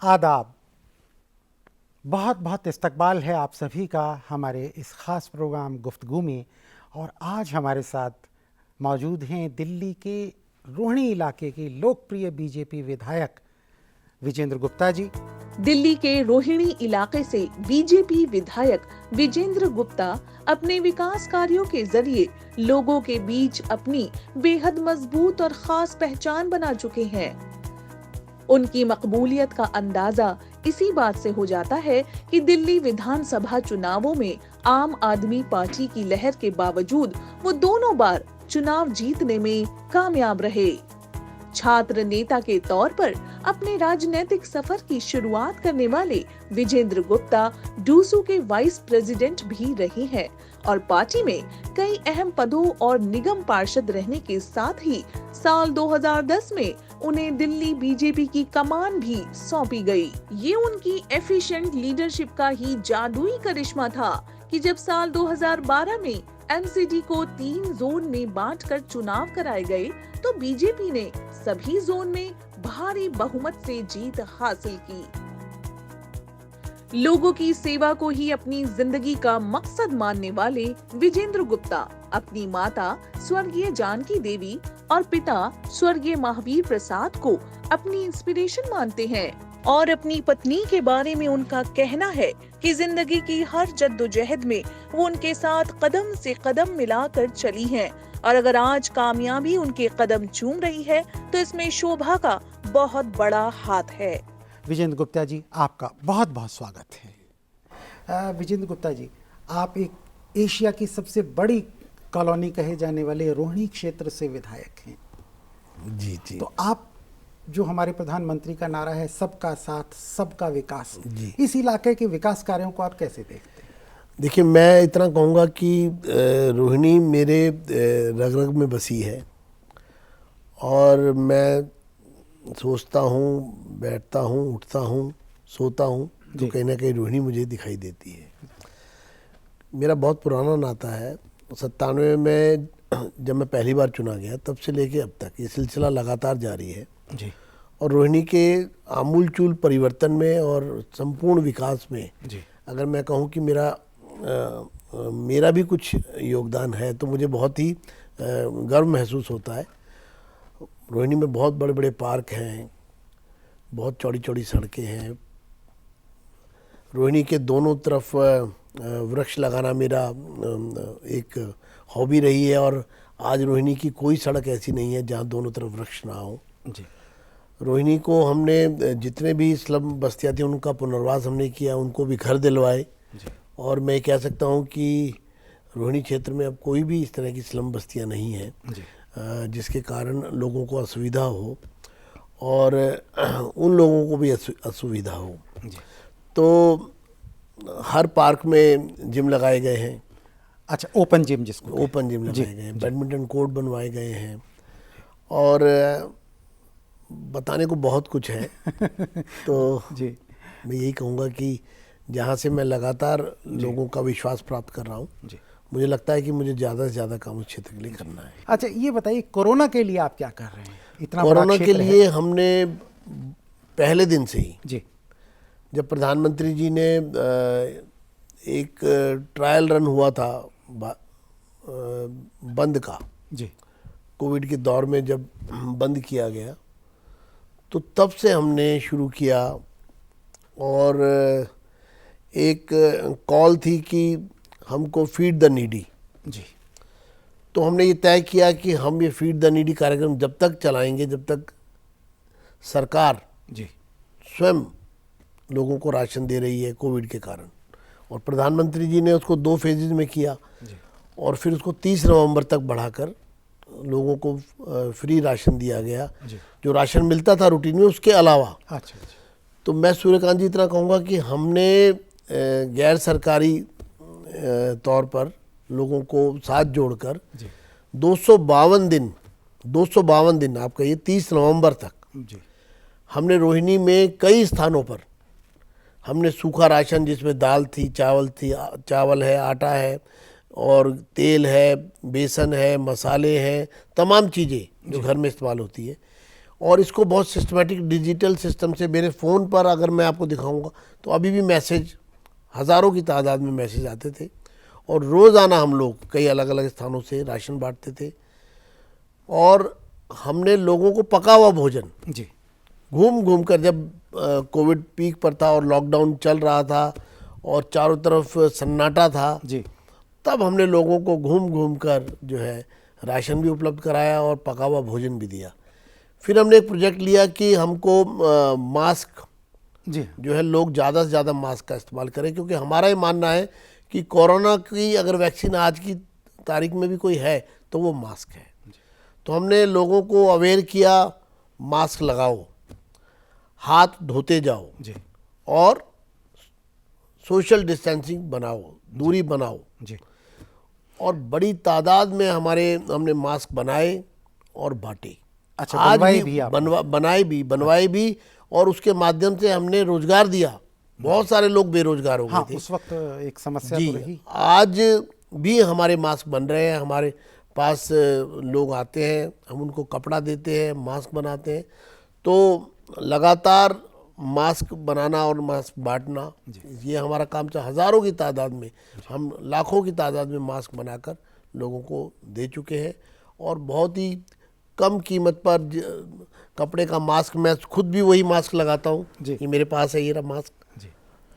आदाब। बहुत बहुत इस्तकबाल है आप सभी का हमारे इस ख़ास प्रोग्राम गुफ्तगू में। और आज हमारे साथ मौजूद हैं दिल्ली के रोहिणी इलाके के लोकप्रिय बीजेपी विधायक विजेंद्र गुप्ता जी। दिल्ली के रोहिणी इलाके से बीजेपी विधायक विजेंद्र गुप्ता अपने विकास कार्यों के जरिए लोगों के बीच अपनी बेहद मजबूत और खास पहचान बना चुके हैं। उनकी मकबूलियत का अंदाजा इसी बात से हो जाता है कि दिल्ली विधानसभा चुनावों में आम आदमी पार्टी की लहर के बावजूद वो दोनों बार चुनाव जीतने में कामयाब रहे। छात्र नेता के तौर पर अपने राजनीतिक सफर की शुरुआत करने वाले विजेंद्र गुप्ता डूसू के वाइस प्रेसिडेंट भी रहे हैं और पार्टी में कई अहम पदों और निगम पार्षद रहने के साथ ही साल 2010 में उन्हें दिल्ली बीजेपी की कमान भी सौंपी गई। ये उनकी एफिशिएंट लीडरशिप का ही जादुई करिश्मा था कि जब साल 2012 में एमसीडी को 3 जोन में बांटकर चुनाव कराए गए तो बीजेपी ने सभी जोन में भारी बहुमत से जीत हासिल की। लोगों की सेवा को ही अपनी जिंदगी का मकसद मानने वाले विजेंद्र गुप्ता अपनी माता स्वर्गीय जानकी देवी और पिता स्वर्गीय महावीर प्रसाद को अपनी इंस्पिरेशन मानते हैं और अपनी पत्नी के बारे में उनका कहना है कि जिंदगी की हर जद्दोजहद में वो उनके साथ कदम से कदम मिलाकर चली हैं और अगर आज कामयाबी उनके कदम चूम रही है तो इसमें शोभा का बहुत बड़ा हाथ है। विजेंद्र गुप्ता जी, आपका बहुत बहुत स्वागत है। विजेंद्र गुप्ता जी, आप एक एशिया की सबसे बड़ी कॉलोनी कहे जाने वाले रोहिणी क्षेत्र से विधायक हैं। जी जी। तो आप जो हमारे प्रधानमंत्री का नारा है सबका साथ सबका विकास, इस इलाके के विकास कार्यों को आप कैसे देखते हैं? देखिए, मैं इतना कहूँगा कि रोहिणी मेरे रग रग में बसी है और मैं सोचता हूँ, बैठता हूँ, उठता हूँ, सोता हूँ तो कहीं ना कहीं रोहिणी मुझे दिखाई देती है। मेरा बहुत पुराना नाता है। 97 में जब मैं पहली बार चुना गया तब से लेके अब तक ये सिलसिला लगातार जारी है जी। और रोहिणी के आमूलचूल परिवर्तन में और संपूर्ण विकास में जी। अगर मैं कहूँ कि मेरा भी कुछ योगदान है तो मुझे बहुत ही गर्व महसूस होता है। रोहिणी में बहुत बड़े बड़े पार्क हैं, बहुत चौड़ी चौड़ी सड़कें हैं। रोहिणी के दोनों तरफ वृक्ष लगाना मेरा एक हॉबी रही है और आज रोहिणी की कोई सड़क ऐसी नहीं है जहाँ दोनों तरफ वृक्ष ना हो। जी। रोहिणी को हमने जितने भी स्लम बस्तियाँ थी उनका पुनर्वास हमने किया, उनको भी घर दिलवाए। और मैं कह सकता हूँ कि रोहिणी क्षेत्र में अब कोई भी इस तरह की स्लम बस्तियाँ नहीं हैं जिसके कारण लोगों को असुविधा हो और उन लोगों को भी असुविधा हो। तो हर पार्क में जिम लगाए गए हैं। अच्छा, ओपन जिम जिसको ओपन जिम लगाए गए हैं, बैडमिंटन कोर्ट बनवाए गए हैं और बताने को बहुत कुछ है। तो जी, मैं यही कहूँगा कि जहाँ से मैं लगातार लोगों का विश्वास प्राप्त कर रहा हूँ, मुझे लगता है कि मुझे ज़्यादा से ज़्यादा काम उस क्षेत्र के लिए करना है। अच्छा, ये बताइए कोरोना के लिए आप क्या कर रहे हैं? इतना कोरोना के लिए हमने पहले दिन से ही जी, जब प्रधानमंत्री जी ने एक ट्रायल रन हुआ था बंद का, जी, कोविड के दौर में जब बंद किया गया तो तब से हमने शुरू किया और एक कॉल थी कि हमको फीड द नीडी। जी। तो हमने ये तय किया कि हम ये फीड द नीडी कार्यक्रम जब तक चलाएंगे जब तक सरकार जी स्वयं लोगों को राशन दे रही है कोविड के कारण। और प्रधानमंत्री जी ने उसको 2 फेजेज में किया और फिर उसको 30 नवंबर तक बढ़ाकर लोगों को फ्री राशन दिया गया, जो राशन मिलता था रूटीन में उसके अलावा। अच्छा। तो मैं सूर्यकांत जी इतना कहूँगा कि हमने गैर सरकारी तौर पर लोगों को साथ जोड़कर 252 दिन आप कहिए 30 नवंबर तक हमने रोहिणी में कई स्थानों पर हमने सूखा राशन जिसमें दाल थी, चावल है, आटा है और तेल है, बेसन है, मसाले हैं, तमाम चीज़ें जो घर में इस्तेमाल होती है, और इसको बहुत सिस्टमेटिक डिजिटल सिस्टम से मेरे फ़ोन पर अगर मैं आपको दिखाऊंगा तो अभी भी मैसेज, हज़ारों की तादाद में मैसेज आते थे और रोज़ाना हम लोग कई अलग अलग स्थानों से राशन बांटते थे और हमने लोगों को पका हुआ भोजन जी घूम घूम कर, जब कोविड पीक पर था और लॉकडाउन चल रहा था और चारों तरफ सन्नाटा था, जी तब हमने लोगों को घूम घूम कर जो है राशन भी उपलब्ध कराया और पका हुआ भोजन भी दिया। फिर हमने एक प्रोजेक्ट लिया कि हमको मास्क जी जो है, लोग ज़्यादा से ज़्यादा मास्क का इस्तेमाल करें, क्योंकि हमारा ये मानना है कि कोरोना की अगर वैक्सीन आज की तारीख में भी कोई है तो वो मास्क है। तो हमने लोगों को अवेयर किया, मास्क लगाओ, हाथ धोते जाओ जी और सोशल डिस्टेंसिंग बनाओ, दूरी बनाओ। जी और बड़ी तादाद में हमने मास्क बनाए और बांटे। अच्छा, आज बनवाए भी आप? बनवाए भी और उसके माध्यम से हमने रोजगार दिया। बहुत सारे लोग बेरोजगार हो गए हाँ, थे। उस वक्त एक समस्या जी, तो रही। आज भी हमारे मास्क बन रहे हैं, हमारे पास लोग आते हैं, हम उनको कपड़ा देते हैं, मास्क बनाते हैं। तो लगातार मास्क बनाना और मास्क बांटना, ये हमारा काम था। हज़ारों की तादाद में, हम लाखों की तादाद में मास्क बनाकर लोगों को दे चुके हैं और बहुत ही कम कीमत पर कपड़े का मास्क, मैं खुद भी वही मास्क लगाता हूँ। जी। ये मेरे पास है, ये रहा मास्क। जी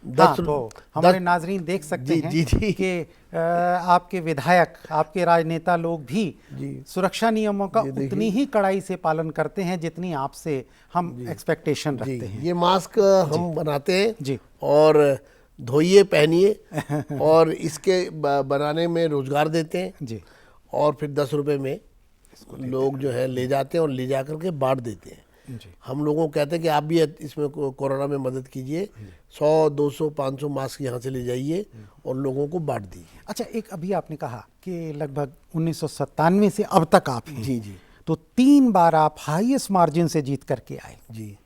10 हाँ, तो हमारे नाजरीन देख सकते हैं जी। कि आपके विधायक, आपके राजनेता लोग भी जी। सुरक्षा नियमों का ये देखिए। उतनी ही कड़ाई से पालन करते हैं जितनी आपसे हम एक्सपेक्टेशन जी, रखते हैं। ये मास्क हम बनाते हैं जी। और धोइए, पहनिए और इसके बनाने में रोजगार देते हैं जी और फिर 10 रुपए में लोग जो है ले जाते हैं और ले जा करके बांट देते हैं। जी हम लोगों को कहते हैं कि आप भी इसमें कोरोना में मदद कीजिए, 100, 200, 500 मास्क यहाँ से ले जाइए और लोगों को बांट दीजिए। अच्छा, एक अभी आपने कहा कि लगभग 1997 से अब तक आप हैं। जी जी तो 3 बार आप हाईएस्ट मार्जिन से जीत करके आए जी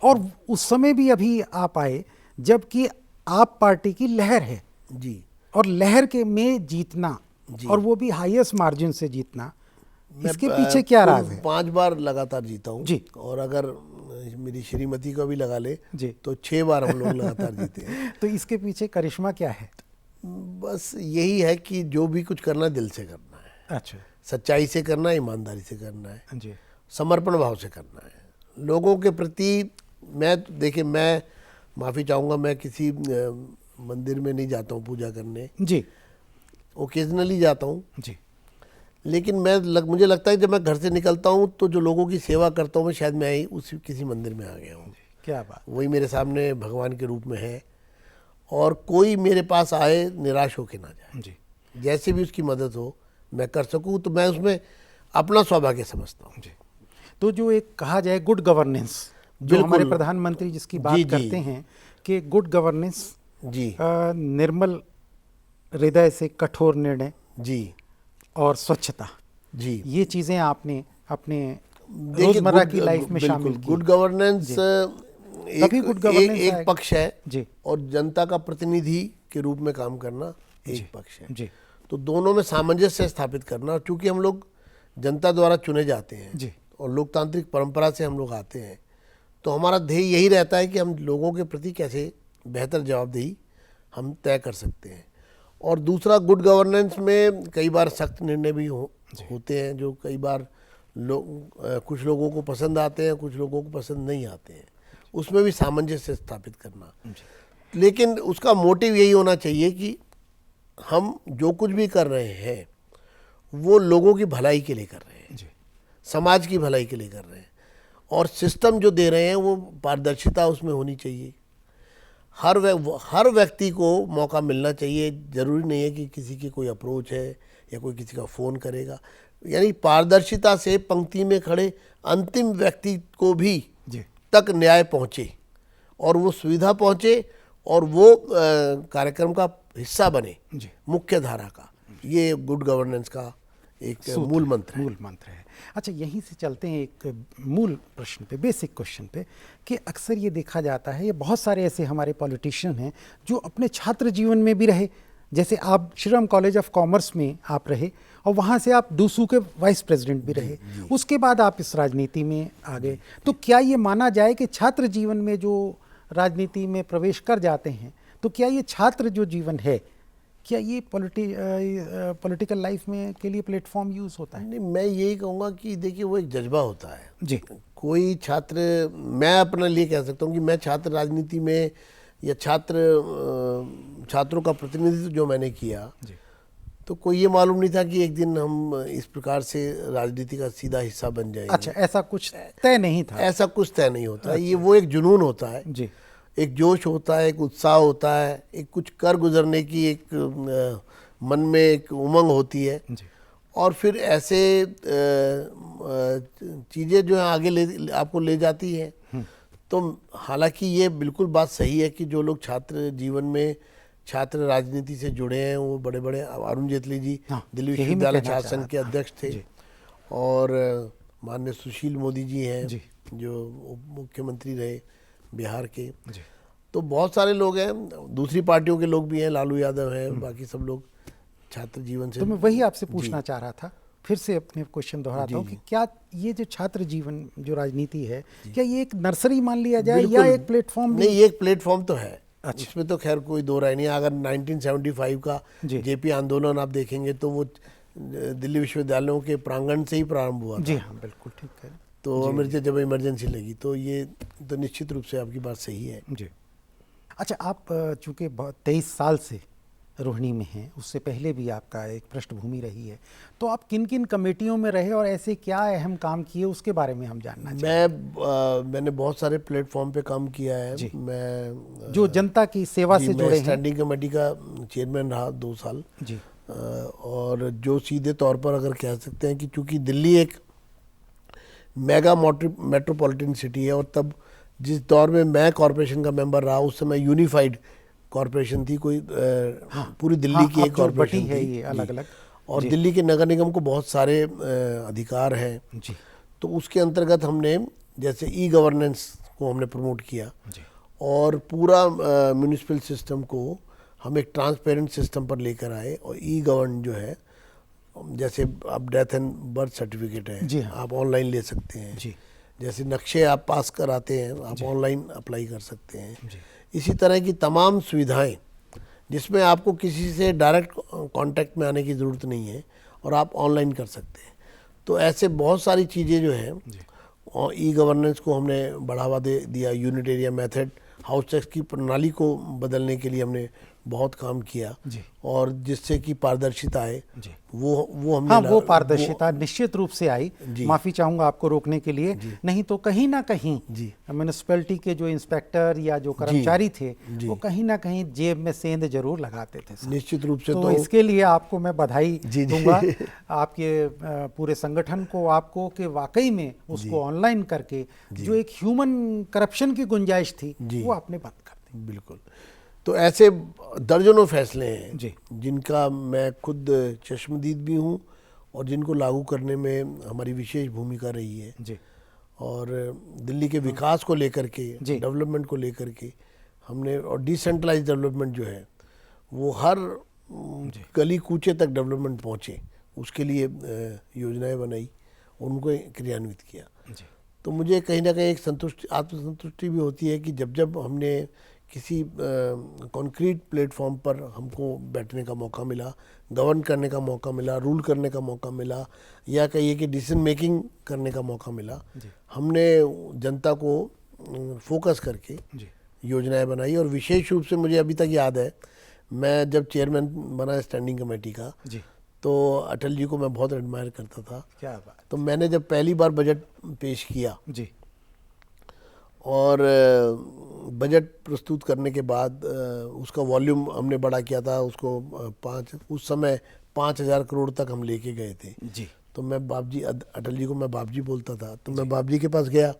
और उस समय भी अभी आप आए जबकि आप पार्टी की लहर है जी। और लहर के में जीतना जी। और वो भी हाईएस्ट मार्जिन से जीतना, मैं इसके पीछे क्या कुल राज है? 5 बार लगातार जीता हूँ जी। और अगर मेरी श्रीमती को भी लगा ले जी। तो 6 बार हम लोग लगातार जीते हैं। तो इसके पीछे करिश्मा क्या है? बस यही है कि जो भी कुछ करना दिल से करना है, अच्छा सच्चाई से करना है, ईमानदारी से करना है, जी समर्पण भाव से करना है लोगों के प्रति। देखिए, मैं माफ़ी चाहूँगा, मैं किसी मंदिर में नहीं जाता हूँ पूजा करने, जी ओकेजनली जाता हूँ, जी लेकिन मुझे लगता है जब मैं घर से निकलता हूँ तो जो लोगों की सेवा करता हूँ मैं, शायद मैं ही उसी किसी मंदिर में आ गया हूँ। क्या बात। वही मेरे सामने भगवान के रूप में है और कोई मेरे पास आए निराश होके ना जाए। जी जैसे भी उसकी मदद हो मैं कर सकूँ तो मैं उसमें अपना सौभाग्य समझता हूँ। जी तो जो एक कहा जाए गुड गवर्नेंस, जो बिल्कुल। हमारे प्रधानमंत्री जिसकी बात जी, जी। करते हैं कि गुड गवर्नेंस, जी निर्मल हृदय से कठोर निर्णय जी और स्वच्छता, जी। ये चीज़ें आपने अपने देखिए, रोजमर्रा की लाइफ में बिल्कुल, शामिल की। गुड गवर्नेंस तभी good governance एक आएगा। पक्ष है जी और जनता का प्रतिनिधि के रूप में काम करना एक पक्ष है। जी तो दोनों में सामंजस्य स्थापित करना, चूंकि हम लोग जनता द्वारा चुने जाते हैं जी और लोकतांत्रिक परंपरा से हम लोग आते हैं, तो हमारा ध्येय यही रहता है कि हम लोगों के प्रति कैसे बेहतर जवाबदेही हम तय कर सकते हैं। और दूसरा, गुड गवर्नेंस में कई बार सख्त निर्णय भी होते हैं जो कई बार कुछ लोगों को पसंद आते हैं, कुछ लोगों को पसंद नहीं आते हैं, उसमें भी सामंजस्य स्थापित करना। लेकिन उसका मोटिव यही होना चाहिए कि हम जो कुछ भी कर रहे हैं वो लोगों की भलाई के लिए कर रहे हैं, जी समाज की भलाई के लिए कर रहे हैं और सिस्टम जो दे रहे हैं वो पारदर्शिता उसमें होनी चाहिए। हर व्यक्ति को मौका मिलना चाहिए। ज़रूरी नहीं है कि किसी की कोई अप्रोच है या कोई किसी का फ़ोन करेगा, यानी पारदर्शिता से पंक्ति में खड़े अंतिम व्यक्ति को भी जी तक न्याय पहुँचे और वो सुविधा पहुँचे और वो कार्यक्रम का हिस्सा बने, जी मुख्य धारा का। ये गुड गवर्नेंस का एक मूल मंत्र है। मूल मंत्र है। अच्छा, यहीं से चलते हैं एक मूल प्रश्न पे, बेसिक क्वेश्चन पे, कि अक्सर ये देखा जाता है, ये बहुत सारे ऐसे हमारे पॉलिटिशियन हैं जो अपने छात्र जीवन में भी रहे, जैसे आप श्रीराम कॉलेज ऑफ कॉमर्स में आप रहे और वहाँ से आप दूसू के वाइस प्रेसिडेंट भी रहे, उसके बाद आप इस राजनीति में आ गए। तो क्या ये माना जाए कि छात्र जीवन में जो राजनीति में प्रवेश कर जाते हैं, तो क्या ये छात्र जो जीवन है, क्या ये पॉलिटिकल लाइफ में के लिए प्लेटफॉर्म यूज़ होता है? नहीं, मैं यही कहूँगा कि देखिए वो एक जज्बा होता है जी। कोई छात्र, मैं अपने लिए कह सकता हूँ कि मैं छात्र राजनीति में या छात्रों का प्रतिनिधित्व जो मैंने किया, तो कोई ये मालूम नहीं था कि एक दिन हम इस प्रकार से राजनीति का सीधा हिस्सा बन जाएंगे। अच्छा, ऐसा कुछ तय नहीं था? ऐसा कुछ तय नहीं होता। ये वो एक जुनून होता है जी, एक जोश होता है, एक उत्साह होता है, एक कुछ कर गुजरने की एक मन में एक उमंग होती है। जी। और फिर ऐसे चीज़ें जो है आगे आपको ले जाती हैं। तो हालांकि ये बिल्कुल बात सही है कि जो लोग छात्र जीवन में छात्र राजनीति से जुड़े हैं, वो बड़े बड़े, अरुण जेटली जी दिल्ली विश्वविद्यालय छात्र संघ के अध्यक्ष थे, और माननीय सुशील मोदी जी हैं जो उप मुख्यमंत्री रहे बिहार के। तो बहुत सारे लोग हैं, दूसरी पार्टियों के लोग भी हैं, लालू यादव हैं, बाकी सब लोग छात्र जीवन से। तो मैं वही आपसे पूछना चाह रहा था, फिर से अपने क्वेश्चन दोहराता हूँ कि क्या ये जो छात्र जीवन जो राजनीति है, क्या ये एक नर्सरी मान लिया जाए या एक प्लेटफॉर्म? नहीं, एक प्लेटफॉर्म तो है। अच्छा। इसमें तो खैर कोई दो राय नहीं है। अगर 1975 का जेपी आंदोलन आप देखेंगे तो वो दिल्ली विश्वविद्यालयों के प्रांगण से ही प्रारंभ हुआ था। जी हाँ, बिल्कुल ठीक है। तो अमेरिका जब इमरजेंसी लगी, तो ये तो निश्चित रूप से आपकी बात सही है। जी। अच्छा, आप चूँकि 23 साल से रोहिणी में हैं, उससे पहले भी आपका एक पृष्ठभूमि रही है, तो आप किन किन कमेटियों में रहे और ऐसे क्या अहम काम किए, उसके बारे में हम जानना चाहेंगे। मैंने बहुत सारे प्लेटफॉर्म पे काम किया है। मैं जो जनता की सेवा से जुड़े हैं। स्टैंडिंग कमेटी का चेयरमैन रहा 2 साल जी। और जो सीधे तौर पर अगर कह सकते हैं कि चूंकि दिल्ली एक मेगा मेट्रोपॉलिटन सिटी है, और तब जिस दौर में मैं कॉरपोरेशन का मेंबर रहा, उस समय यूनिफाइड कॉरपोरेशन थी, कोई पूरी दिल्ली की एक कॉरपोरेशन है ये अलग अलग, और दिल्ली के नगर निगम को बहुत सारे अधिकार हैं। तो उसके अंतर्गत हमने जैसे ई गवर्नेंस को हमने प्रमोट किया, और पूरा म्यूनिसिपल सिस्टम को हम एक ट्रांसपेरेंट सिस्टम पर लेकर आए। और ई गवर्न जो है, जैसे अब डेथ एंड बर्थ सर्टिफिकेट है, आप ऑनलाइन ले सकते हैं। जैसे नक्शे आप पास कराते हैं, आप ऑनलाइन अप्लाई कर सकते हैं। इसी तरह की तमाम सुविधाएं जिसमें आपको किसी से डायरेक्ट कांटेक्ट में आने की ज़रूरत नहीं है और आप ऑनलाइन कर सकते हैं। तो ऐसे बहुत सारी चीज़ें जो हैं, और ई गवर्नेंस को हमने बढ़ावा दिया। Unit area method, house tax की प्रणाली को बदलने के लिए हमने बहुत काम किया, और जिससे कि पारदर्शिता आए, वो हमने। हाँ, वो पारदर्शिता निश्चित रूप से आई। माफ़ी चाहूँगा आपको रोकने के लिए, नहीं तो कहीं ना कहीं म्यूनिसिपैलिटी के जो इंस्पेक्टर या जो कर्मचारी थे, वो कहीं ना कहीं जेब में सेंध जरूर लगाते थे। निश्चित रूप से। तो इसके लिए आपको मैं बधाई दूंगा, आपके पूरे संगठन को, आपको, कि वाकई में उसको ऑनलाइन करके जो एक ह्यूमन करप्शन की गुंजाइश थी, वो आपने बंद कर दी। बिल्कुल। तो ऐसे दर्जनों फैसले हैं जिनका मैं खुद चश्मदीद भी हूँ और जिनको लागू करने में हमारी विशेष भूमिका रही है। और दिल्ली के विकास को लेकर के, डेवलपमेंट को लेकर के हमने, और डिसेंट्रलाइज डेवलपमेंट जो है वो हर गली कूचे तक डेवलपमेंट पहुँचे, उसके लिए योजनाएं बनाई, उनको क्रियान्वित किया। तो मुझे कहीं ना कहीं एक आत्मसंतुष्टि भी होती है कि जब हमने किसी कॉन्क्रीट प्लेटफॉर्म पर हमको बैठने का मौका मिला, गवर्न करने का मौका मिला, रूल करने का मौका मिला, या कहिए कि डिसीजन मेकिंग करने का मौका मिला, हमने जनता को फोकस करके योजनाएं बनाई। और विशेष रूप से मुझे अभी तक याद है, मैं जब चेयरमैन बना स्टैंडिंग कमेटी का, तो अटल जी को मैं बहुत एडमायर करता था। क्या बात। तो मैंने जब पहली बार बजट पेश किया, और बजट प्रस्तुत करने के बाद उसका वॉल्यूम हमने बड़ा किया था, उसको उस समय 5,000 करोड़ तक हम लेके गए थे। तो मैं बाबजी, अटल जी को मैं बाबजी बोलता था, तो मैं बाबजी के पास गया,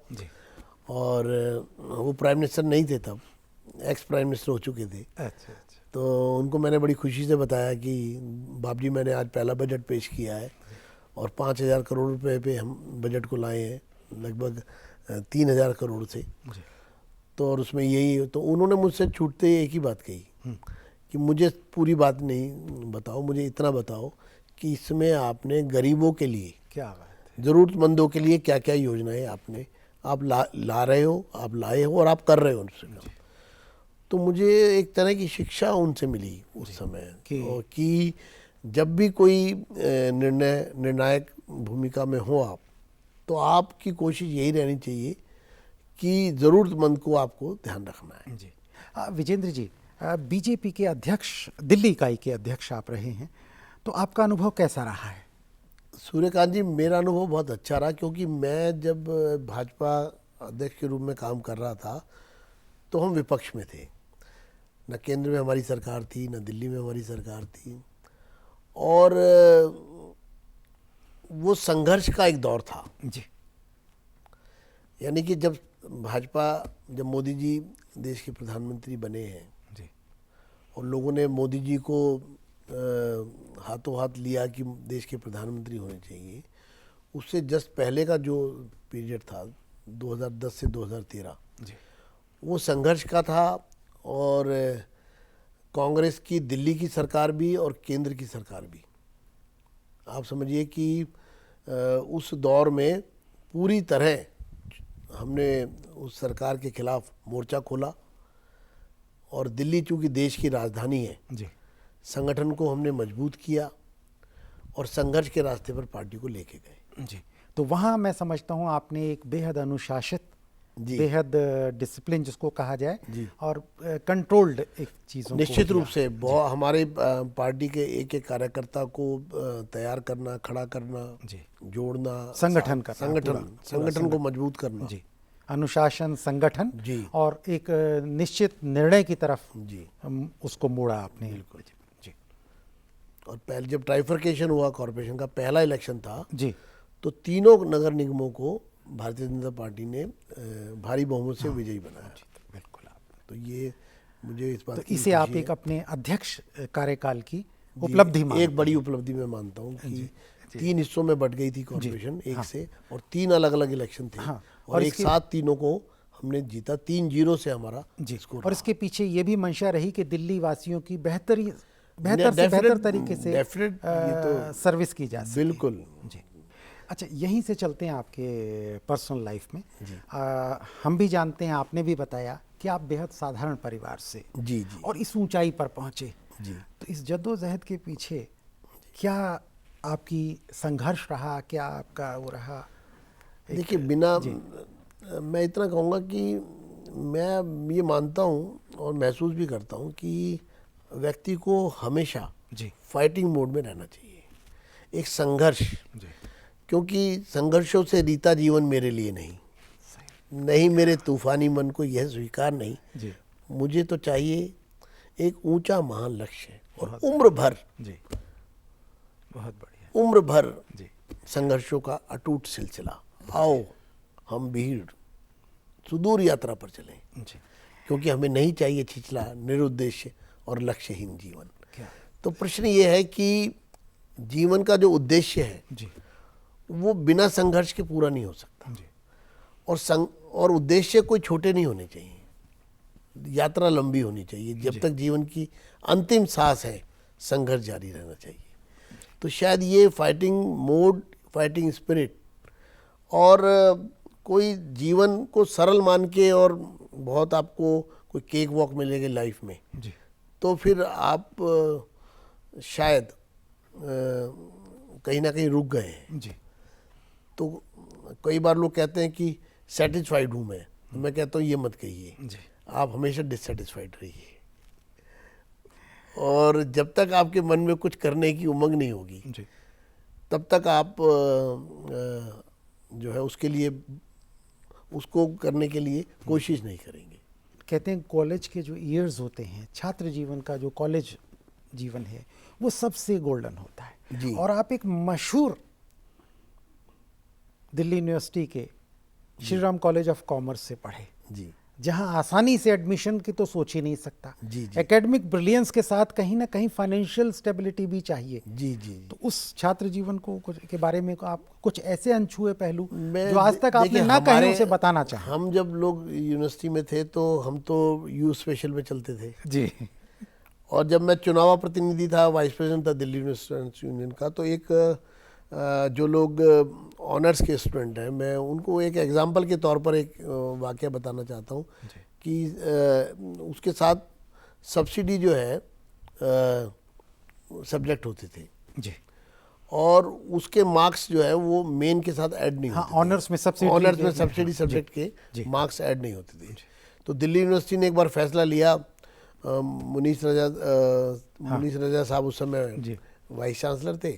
और वो प्राइम मिनिस्टर नहीं थे तब, एक्स प्राइम मिनिस्टर हो चुके थे। तो उनको मैंने बड़ी खुशी से बताया कि बाबजी, मैंने आज पहला बजट पेश किया है, और 5,000 करोड़ रुपए पे हम बजट को लाए हैं, लगभग 3,000 करोड़ से। तो और उसमें यही, तो उन्होंने मुझसे छूटते एक ही बात कही कि मुझे पूरी बात नहीं बताओ, मुझे इतना बताओ कि इसमें आपने गरीबों के लिए, क्या बात है। ज़रूरतमंदों के लिए क्या क्या योजनाएं आपने आप ला रहे हो, आप लाए हो और आप कर रहे हो उनसे काम। तो मुझे एक तरह की शिक्षा उनसे मिली उस समय कि जब भी कोई निर्णायक भूमिका में हो आप, तो आपकी कोशिश यही रहनी चाहिए कि ज़रूरतमंद को आपको ध्यान रखना है। जी विजेंद्र जी, बीजेपी के अध्यक्ष, दिल्ली इकाई के अध्यक्ष आप रहे हैं, तो आपका अनुभव कैसा रहा है? सूर्यकांत जी, मेरा अनुभव बहुत अच्छा रहा, क्योंकि मैं जब भाजपा अध्यक्ष के रूप में काम कर रहा था तो हम विपक्ष में थे। न केंद्र में हमारी सरकार थी, न दिल्ली में हमारी सरकार थी, और वो संघर्ष का एक दौर था। जी यानी कि जब मोदी जी देश के प्रधानमंत्री बने हैं जी और लोगों ने मोदी जी को हाथों हाथ लिया कि देश के प्रधानमंत्री होने चाहिए, उससे जस्ट पहले का जो पीरियड था 2010 से 2013, जी वो संघर्ष का था। और कांग्रेस की दिल्ली की सरकार भी और केंद्र की सरकार भी, आप समझिए कि उस दौर में पूरी तरह हमने उस सरकार के खिलाफ मोर्चा खोला, और दिल्ली चूँकि देश की राजधानी है, जी संगठन को हमने मजबूत किया और संघर्ष के रास्ते पर पार्टी को लेके गए। जी। तो वहाँ मैं समझता हूँ आपने एक बेहद अनुशासित, जी, बेहद डिसिप्लिन जिसको कहा जाए, जी, और कंट्रोल्ड एक चीज़ों को निश्चित रूप किया। से बहुत हमारे पार्टी के एक एक कार्यकर्ता को तैयार करना, खड़ा करना, जी, जोड़ना, संगठन करना, संगठन को मजबूत करना। जी, अनुशासन, संगठन, जी, और एक निश्चित निर्णय की तरफ जी, उसको मोड़ा आपने। बिल्कुल। जी और पहले जब ट्राइफर्केशन हुआ, कॉरपोरेशन का पहला इलेक्शन था, जी तो तीनों नगर निगमों को भारतीय जनता पार्टी ने भारी बहुमत से विजयी बनाया। बिल्कुल आप, तो ये मुझे इस बात तो की इसे आप खुशी एक है। अपने अध्यक्ष कार्यकाल की जी, उपलब्धि मानते एक बड़ी हैं। उपलब्धि मैं मानता हूँ कि 3 हिस्सों में बट गई थी कॉर्पोरेशन एक हाँ। से, और 3 अलग अलग इलेक्शन थे, हाँ, और एक इसके- साथ तीनों को हमने जीता। 3-0 से हमारा जी, स्कोर और इसके पीछे ये भी मंशा रही कि दिल्ली वासियों की बेहतर से Definite- बेहतर तरीके से definite, ये तो सर्विस की जा सके। बिल्कुल। जी। अच्छा, यहीं से चलते हैं आपके पर्सनल लाइफ में। हम भी जानते हैं, आपने भी बताया कि आप बेहद साधारण परिवार से जी, जी, और इस ऊंचाई पर पहुंचे। जी। तो इस जद्दोजहद के पीछे क्या आपकी संघर्ष रहा, क्या आपका वो रहा? देखिए, मैं इतना कहूँगा कि मैं ये मानता हूँ और महसूस भी करता हूँ कि व्यक्ति को हमेशा जी फाइटिंग मोड में रहना चाहिए, एक संघर्ष। जी, क्योंकि संघर्षों से रीता जीवन मेरे लिए नहीं मेरे तूफानी मन को यह स्वीकार नहीं। जी मुझे तो चाहिए एक ऊंचा महान लक्ष्य और उम्र भर, जी, बहुत बढ़िया। उम्र भर जी संघर्षों का अटूट सिलसिला। आओ हम भीड़ सुदूर यात्रा पर चलें, जी, क्योंकि हमें नहीं चाहिए छिछला, निरुद्देश्य और लक्ष्यहीन जीवन। क्या? तो प्रश्न ये है कि जीवन का जो उद्देश्य है जी वो बिना संघर्ष के पूरा नहीं हो सकता, जी, और उद्देश्य कोई छोटे नहीं होने चाहिए, यात्रा लंबी होनी चाहिए। जब तक जीवन की अंतिम सांस है, संघर्ष जारी रहना चाहिए। तो शायद ये फाइटिंग मोड, फाइटिंग स्पिरिट, और कोई जीवन को सरल मान के और बहुत आपको कोई केक वॉक मिलेगी लाइफ में, जी, तो फिर आप शायद कहीं ना कहीं रुक गए हैं। जी, तो कई बार लोग कहते हैं कि सेटिस्फाइड हूँ मैं, तो मैं कहता हूँ ये मत कहिए, जी, आप हमेशा डिससेटिस्फाइड रहिए। और जब तक आपके मन में कुछ करने की उमंग नहीं होगी, जी, तब तक आप जो है उसको करने के लिए कोशिश नहीं करेंगे। कहते हैं कॉलेज के जो ईयर्स होते हैं, छात्र जीवन का जो कॉलेज जीवन है, वो सबसे गोल्डन होता है। जी। और आप एक मशहूर दिल्ली यूनिवर्सिटी के Shri Ram college of commerce से पढ़े, जी, जहां आसानी से एडमिशन की तो सोच ही नहीं सकता। जी, जी, एकेडमिक ब्रिलियंस के साथ कहीं ना कहीं फाइनेंशियल स्टेबिलिटी भी चाहिए। जी, जी। तो उस छात्र जीवन को के बारे में आप कुछ ऐसे अनछुए पहलू मैं जो आज तक आपने देखिए, ना कहे हमारे- उसे बताना चाहें। हम जब लोग यूनिवर्सिटी में थे तो हम तो यू स्पेशल में चलते थे, जी और जब मैं चुनावा प्रतिनिधि था, वाइस प्रेसिडेंट था दिल्ली स्टूडेंट्स यूनियन का, तो एक जो लोग ऑनर्स के स्टूडेंट हैं, मैं उनको एक एग्जांपल के तौर पर एक वाक़या बताना चाहता हूँ कि उसके साथ सब्सिडी जो है सब्जेक्ट होते थे जी। और उसके मार्क्स जो है वो मेन के साथ ऐड नहीं हाँ, होते थे। ऑनर्स में सब्सिडी ऑनर्स के में लिए, सब्सिडी हाँ, सब्जेक्ट जी, के जी। मार्क्स ऐड नहीं होते थे। तो दिल्ली यूनिवर्सिटी ने एक बार फैसला लिया, मुनीस रजा साहब उस समय जी। वाइस चांसलर थे,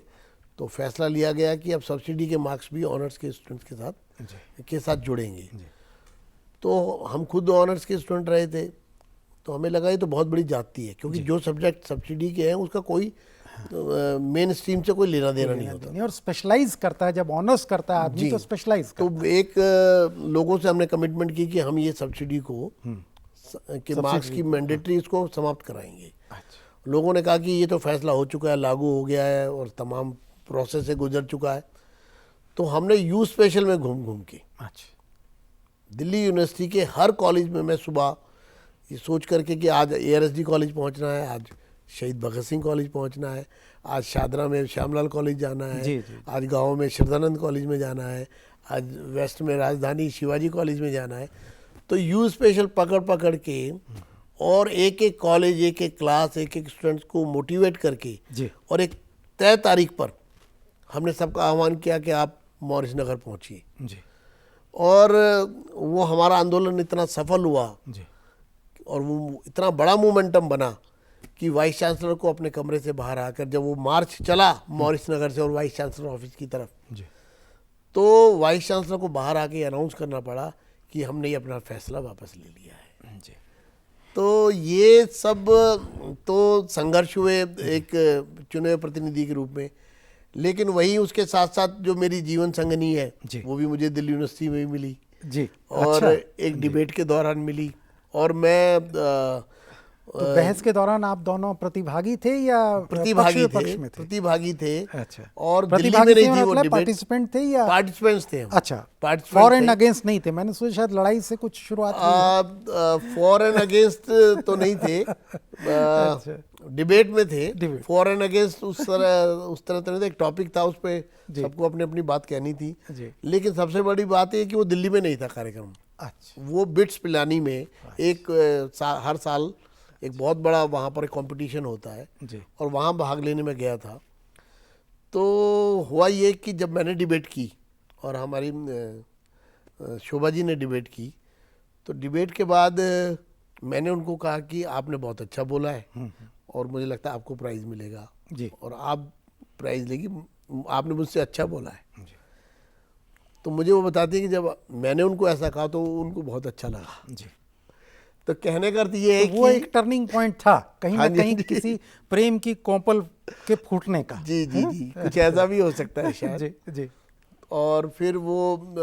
तो फैसला लिया गया कि अब सब्सिडी के मार्क्स भी ऑनर्स के स्टूडेंट्स के साथ जुड़ेंगे। तो हम खुद ऑनर्स के स्टूडेंट रहे थे, तो हमें लगा ये तो बहुत बड़ी जाती है, क्योंकि जो सब्जेक्ट सब्सिडी के हैं उसका कोई मेन स्ट्रीम से कोई लेना देना नहीं होता। और स्पेशलाइज करता है, जब ऑनर्स करता है आदमी जी। तो स्पेशलाइज तो करता है। एक लोगों से हमने कमिटमेंट की कि हम ये सब्सिडी को के मार्क्स की मैंडेटरी इसको समाप्त कराएंगे। लोगों ने कहा कि ये तो फैसला हो चुका है, लागू हो गया है और तमाम प्रोसेस से गुजर चुका है। तो हमने यू स्पेशल में घूम घूम के दिल्ली यूनिवर्सिटी के हर कॉलेज में मैं सुबह ये सोच करके कि आज ARSD कॉलेज पहुंचना है, आज शहीद भगत सिंह कॉलेज पहुंचना है, आज शादरा में श्यामलाल कॉलेज जाना है, जी, जी। आज गांव में श्रद्धानंद कॉलेज में जाना है, आज वेस्ट में राजधानी शिवाजी कॉलेज में जाना है। तो यू स्पेशल पकड़ पकड़ के और एक एक कॉलेज, एक एक क्लास, एक एक स्टूडेंट्स को मोटिवेट करके जी। और एक तय तारीख पर हमने सबका आह्वान किया कि आप मॉरिस नगर पहुंचिए। जी। और वो हमारा आंदोलन इतना सफल हुआ जी। और वो इतना बड़ा मोमेंटम बना कि वाइस चांसलर को अपने कमरे से बाहर आकर जब वो मार्च चला मॉरिस नगर से और वाइस चांसलर ऑफिस की तरफ, जी। तो वाइस चांसलर को बाहर आके अनाउंस करना पड़ा कि हमने ये अपना फैसला वापस ले लिया है। जी। तो ये सब तो संघर्ष हुए एक चुने हुए प्रतिनिधि के रूप में, लेकिन वही उसके साथ साथ जो मेरी जीवन संगनी है जी। वो भी मुझे दिल्ली यूनिवर्सिटी में मिली जी। और अच्छा। एक डिबेट के दौरान मिली। और मैं तो बहस के दौरान आप दोनों प्रतिभागी थे या प्रतिभागी पक्ष में थे? प्रतिभागी थे। अच्छा। और दिल्ली में प्रतिभागी नहीं थे थी वो मतलब डिबेट, पार्टिसिपेंट थे या? पार्टिसिपेंट्स थे हम। अच्छा, पार्टिसिपेंट फॉर एंड थे। अगेंस्ट नहीं थे। मैंने सोचा शायद लड़ाई से कुछ शुरुआत हुई। फॉर एंड अगेंस्ट तो नहीं थे, डिबेट में थे। डिबेट। फॉर एंड अगेंस्ट उस तरह तो एक टॉपिक था, उस पे सबको अपनी अपनी बात कहनी थी। जी। लेकिन सबसे बड़ी बात है कि वो दिल्ली में नहीं था कार्यक्रम। अच्छा। वो बिट्स पिलानी में एक हर साल एक बहुत बड़ा वहाँ पर एक कंपटीशन होता है जी। और वहाँ भाग लेने में गया था। तो हुआ ये कि जब मैंने डिबेट की और हमारी शोभा जी ने डिबेट की, तो डिबेट के बाद मैंने उनको कहा कि आपने बहुत अच्छा बोला है और मुझे लगता है आपको प्राइज़ मिलेगा जी। और आप प्राइज़ लेगी, आपने मुझसे अच्छा बोला है। जी। तो मुझे वो बताते हैं कि जब मैंने उनको ऐसा कहा तो उनको बहुत अच्छा लगा। जी। तो कहने का अर्थ ये है तो वो कि एक टर्निंग पॉइंट था कहीं हाँ ना जी, कहीं जी। किसी प्रेम की कोपल के फूटने का। जी जी जी कुछ ऐसा भी हो सकता है शायद। जी। जी। और फिर वो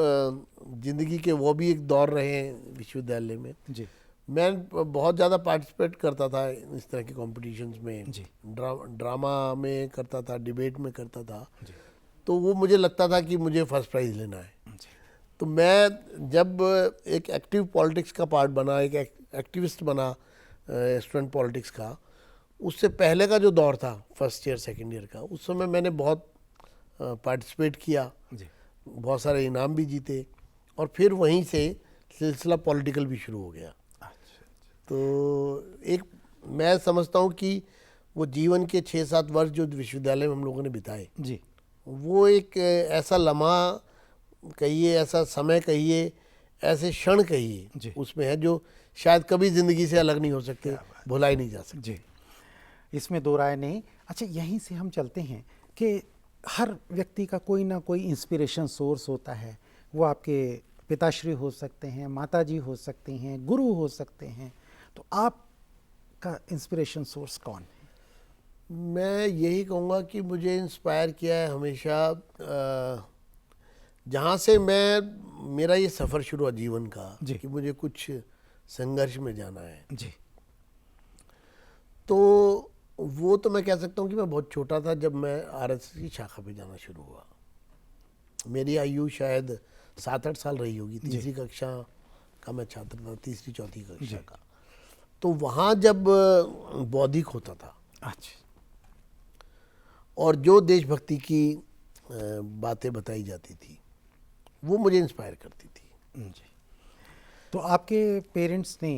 जिंदगी के वो भी एक दौर रहे हैं विश्वविद्यालय में। जी। मैं बहुत ज़्यादा पार्टिसिपेट करता था इस तरह के कॉम्पिटिशन्स में। जी। ड्रामा में करता था, डिबेट में करता था। जी। तो वो मुझे लगता था कि मुझे फर्स्ट प्राइज़ लेना है। जी। तो मैं जब एक एक्टिव पॉलिटिक्स का पार्ट बना, एक एक्टिविस्ट बना स्टूडेंट पॉलिटिक्स का, उससे पहले का जो दौर था फर्स्ट ईयर सेकंड ईयर का, उस समय मैंने बहुत पार्टिसिपेट किया। जी। बहुत सारे इनाम भी जीते और फिर वहीं से सिलसिला पॉलिटिकल भी शुरू हो गया। तो एक मैं समझता हूँ कि वो जीवन के 6-7 वर्ष जो विश्वविद्यालय में हम लोगों ने बिताए, जी। वो एक ऐसा लम्हा कहिए, ऐसा समय कहिए, ऐसे क्षण कहिए उसमें है जो शायद कभी ज़िंदगी से अलग नहीं हो सकते, भुला ही नहीं जा सकते। जी, इसमें दो राय नहीं। अच्छा, यहीं से हम चलते हैं कि हर व्यक्ति का कोई ना कोई इंस्पिरेशन सोर्स होता है। वो आपके पिताश्री हो सकते हैं, माताजी हो सकते हैं, गुरु हो सकते हैं। तो आपका इंस्पिरेशन सोर्स कौन है? मैं यही कहूँगा कि मुझे इंस्पायर किया है हमेशा जहाँ से मेरा ये सफ़र शुरू हुआ जीवन का कि मुझे कुछ संघर्ष में जाना है। जी। तो वो तो मैं कह सकता हूँ कि मैं बहुत छोटा था जब मैं RSS की शाखा पे जाना शुरू हुआ। मेरी आयु शायद 7-8 साल रही होगी। तीसरी कक्षा का मैं छात्र था, तीसरी चौथी कक्षा का। तो वहाँ जब बौद्धिक होता था अच्छा और जो देशभक्ति की बातें बताई जाती थी वो मुझे इंस्पायर करती थी। जी। तो आपके पेरेंट्स ने,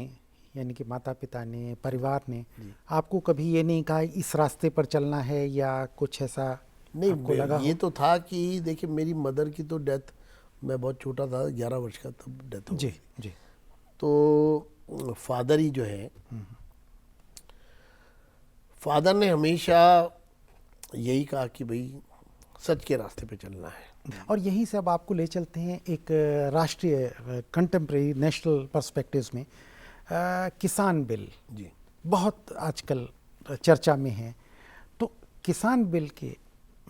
यानी कि माता पिता ने, परिवार ने आपको कभी ये नहीं कहा इस रास्ते पर चलना है, या कुछ ऐसा नहीं, आपको लगा ये हो? तो था कि देखिए मेरी मदर की तो डेथ, मैं बहुत छोटा था, 11 वर्ष का, तब डेथ हो जी गई। जी तो फादर ही जो है, फादर ने हमेशा यही कहा कि भाई सच के रास्ते पे चलना है। और यहीं से अब आपको ले चलते हैं एक राष्ट्रीय कंटेम्प्रेरी नेशनल पर्सपेक्टिव्स में। किसान बिल जी, बहुत आजकल चर्चा में है, तो किसान बिल के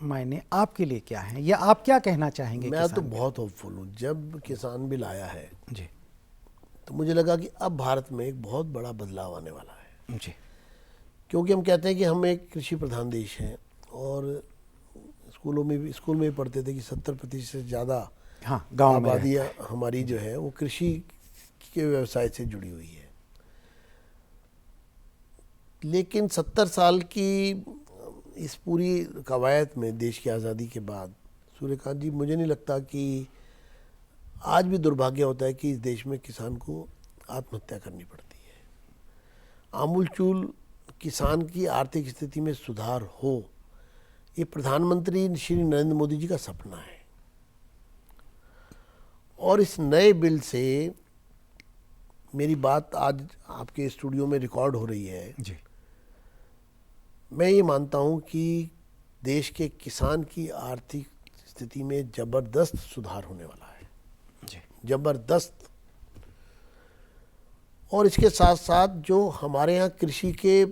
मायने आपके लिए क्या हैं, या आप क्या कहना चाहेंगे? मैं तो किसान बहुत होपफुल हूँ। जब किसान बिल आया है बिल? जी तो मुझे लगा कि अब भारत में एक बहुत बड़ा बदलाव आने वाला है, जी क्योंकि हम कहते हैं कि हम एक कृषि प्रधान देश हैं और स्कूल में भी पढ़ते थे कि 70% से ज़्यादा हाँ, गांव में आबादी हमारी जो है वो कृषि के व्यवसाय से जुड़ी हुई है। लेकिन 70 साल की इस पूरी कवायद में देश की आज़ादी के बाद, सूर्यकांत जी, मुझे नहीं लगता कि आज भी दुर्भाग्य होता है कि इस देश में किसान को आत्महत्या करनी पड़ती है। आमूलचूल किसान की आर्थिक स्थिति में सुधार हो, ये प्रधानमंत्री श्री नरेंद्र मोदी जी का सपना है। और इस नए बिल से मेरी बात आज आपके स्टूडियो में रिकॉर्ड हो रही है। जी मैं ये मानता हूँ कि देश के किसान की आर्थिक स्थिति में ज़बरदस्त सुधार होने वाला है, जी ज़बरदस्त। और इसके साथ साथ जो हमारे यहाँ कृषि के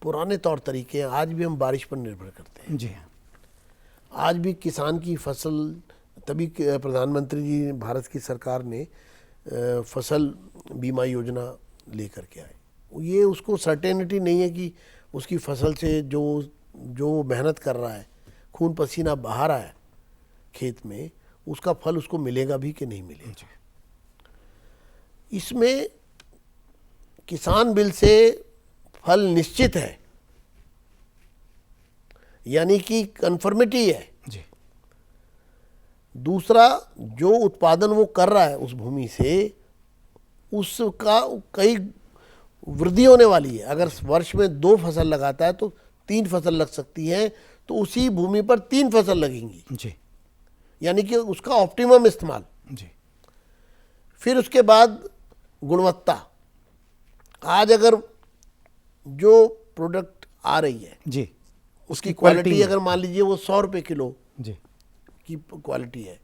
पुराने तौर तरीके हैं, आज भी हम बारिश पर निर्भर करते हैं। जी हाँ, आज भी किसान की फसल, तभी प्रधानमंत्री जी, भारत की सरकार ने फसल बीमा योजना लेकर के आए। ये उसको सर्टेनिटी नहीं है कि उसकी फसल से जो मेहनत कर रहा है, खून पसीना बहा रहा है खेत में, उसका फल उसको मिलेगा भी कि नहीं मिलेगा। इसमें किसान बिल से फल निश्चित है, यानी कि कन्फर्मिटी है। जी दूसरा, जो उत्पादन वो कर रहा है उस भूमि से, उसका कई वृद्धि होने वाली है। अगर वर्ष में 2 फसल लगाता है तो 3 फसल लग सकती है, तो उसी भूमि पर 3 फसल लगेंगी, जी यानी कि उसका ऑप्टिमम इस्तेमाल। जी फिर उसके बाद गुणवत्ता। आज अगर जो प्रोडक्ट आ रही है जी उसकी क्वालिटी अगर मान लीजिए वो 100 रुपये किलो जी की क्वालिटी है,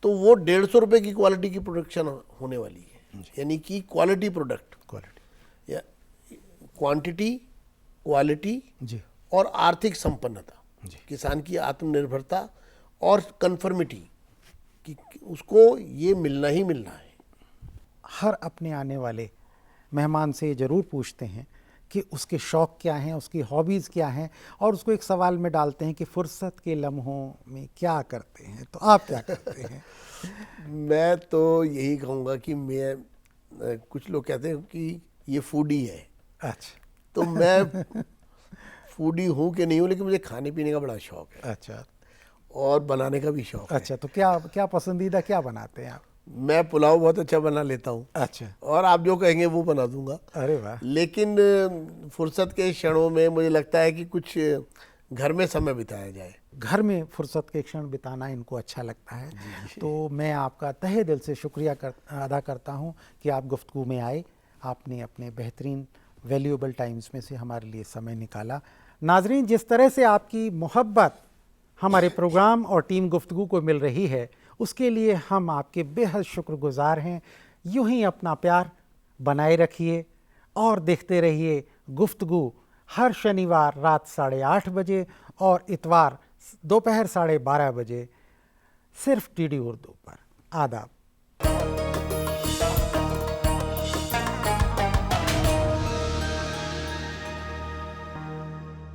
तो वो 150 रुपये की क्वालिटी की प्रोडक्शन होने वाली है, यानी कि क्वालिटी प्रोडक्ट, क्वालिटी। या क्वांटिटी, क्वालिटी जी और आर्थिक संपन्नता, जी। किसान की आत्मनिर्भरता और कन्फर्मिटी कि उसको ये मिलना ही मिलना है। हर अपने आने वाले मेहमान से ज़रूर पूछते हैं कि उसके शौक़ क्या हैं, उसकी हॉबीज़ क्या हैं, और उसको एक सवाल में डालते हैं कि फुर्सत के लम्हों में क्या करते हैं। तो आप क्या करते हैं? मैं तो यही कहूँगा कि मैं, कुछ लोग कहते हैं कि ये फूडी है, अच्छा तो मैं फूडी हूँ कि नहीं हूँ, लेकिन मुझे खाने पीने का बड़ा शौक़ है अच्छा और बनाने का भी शौक़ है। अच्छा, तो क्या क्या पसंदीदा क्या बनाते हैं आप? मैं पुलाव बहुत अच्छा बना लेता हूँ, अच्छा, और आप जो कहेंगे वो बना दूंगा। अरे वाह। लेकिन फुर्सत के क्षणों में मुझे लगता है कि कुछ घर में समय बिताया जाए। घर में फुर्सत के क्षण बिताना इनको अच्छा लगता है। तो मैं आपका तहे दिल से शुक्रिया अदा करता हूँ कि आप गुफ्तगू में आए, आपने अपने बेहतरीन वैल्यूएबल टाइम्स में से हमारे लिए समय निकाला। नाजरीन, जिस तरह से आपकी मोहब्बत हमारे प्रोग्राम और टीम गुफ्तगू को मिल रही है, उसके लिए हम आपके बेहद शुक्रगुजार हैं। यूं ही अपना प्यार बनाए रखिए और देखते रहिए गुफ्तगू हर शनिवार रात 8:30 बजे और इतवार दोपहर 12:30 बजे, सिर्फ डीडी उर्दू पर। आदाब।